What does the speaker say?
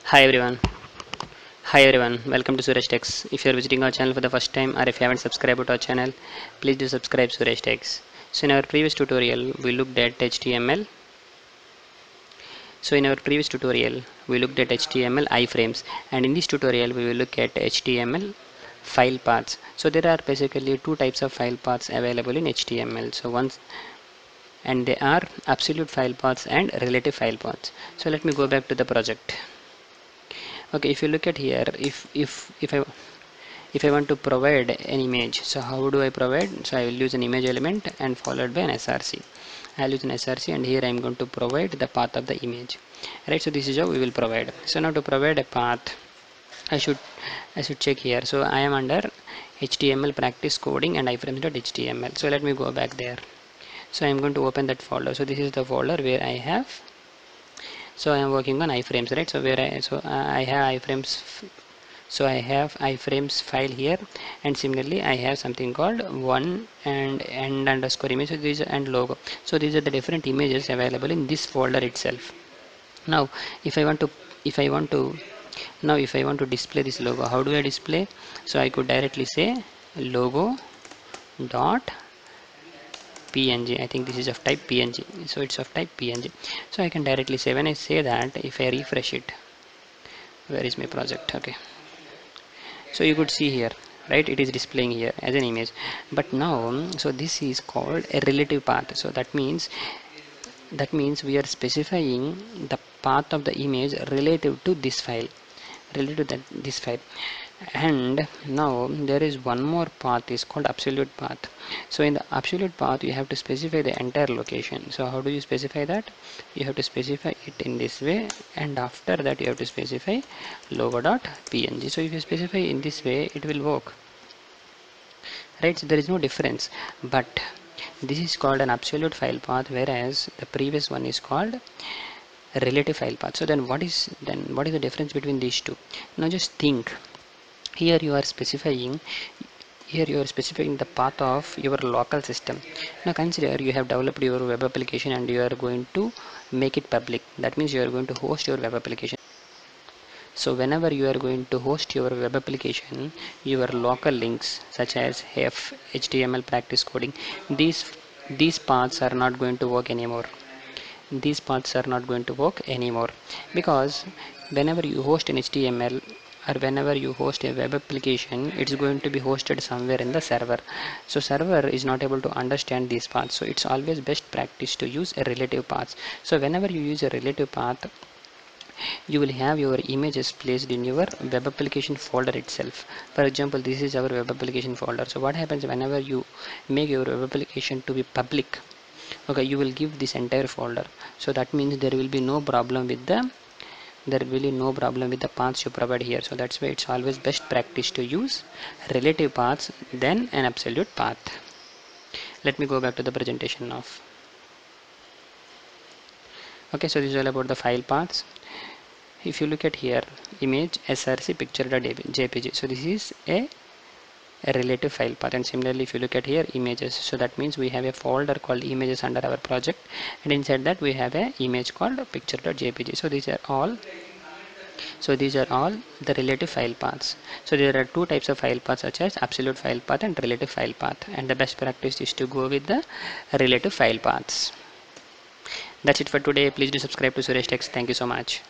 Hi everyone. Hi everyone. Welcome to Suresh Techs. If you are visiting our channel for the first time or if you haven't subscribed to our channel, please do subscribe Suresh Techs. So in our previous tutorial, we looked at HTML. So in our previous tutorial, we looked at HTML iframes, and in this tutorial, we will look at HTML file paths. So there are basically two types of file paths available in HTML. So once and they are absolute file paths and relative file paths. So let me go back to the project. Okay, if you look at here, if I want to provide an image, so how do I provide? So I will use an image element and followed by an src. I'll use an src, and here I'm going to provide the path of the image, right? So this is how we will provide. So now to provide a path, I should check here. So I am under HTML practice coding and iframes.html. So let me go back there. So I'm going to open that folder. So this is the folder where I have, so I am working on iframes, right? So I have iframes. So I have iframes file here, and similarly I have something called one and end underscore image. So these and logo. So these are the different images available in this folder itself. Now if I want to if I want to now if I want to display this logo, how do I display? So I could directly say logo dot png. I think this is of type png, so it's of type png. So I can directly say, when I say that, if I refresh it, where is my project? Okay, so you could see here, right, it is displaying here as an image. But now, so this is called a relative path. So that means we are specifying the path of the image relative to this file, related to this file. And now there is one more path, is called absolute path. So in the absolute path, you have to specify the entire location. So how do you specify that? You have to specify it in this way, and after that you have to specify logo.png. So if you specify in this way, it will work, right? So there is no difference, but this is called an absolute file path, whereas the previous one is called relative file path. So then what is the difference between these two? Now just think. Here you are specifying the path of your local system. Now consider you have developed your web application and you are going to make it public. That means you are going to host your web application. So whenever you are going to host your web application, your local links such as HTML practice coding, these paths are not going to work anymore. These paths are not going to work anymore, because whenever you host an HTML or whenever you host a web application, it's going to be hosted somewhere in the server. So server is not able to understand these paths. So it's always best practice to use a relative path. So whenever you use a relative path, you will have your images placed in your web application folder itself. For example, this is our web application folder. So what happens whenever you make your web application to be public? Okay, you will give this entire folder. So that means there will be no problem with the paths you provide here. So that's why it's always best practice to use relative paths than an absolute path. Let me go back to the presentation now. Okay, so this is all about the file paths. If you look at here, image src picture.jpg, so this is a relative file path. And similarly, if you look at here, images, so that means we have a folder called images under our project, and inside that we have a image called picture.jpg. So these are all the relative file paths. So there are two types of file paths, such as absolute file path and relative file path, and the best practice is to go with the relative file paths. That's it for today. Please do subscribe to Suresh Techs. Thank you so much.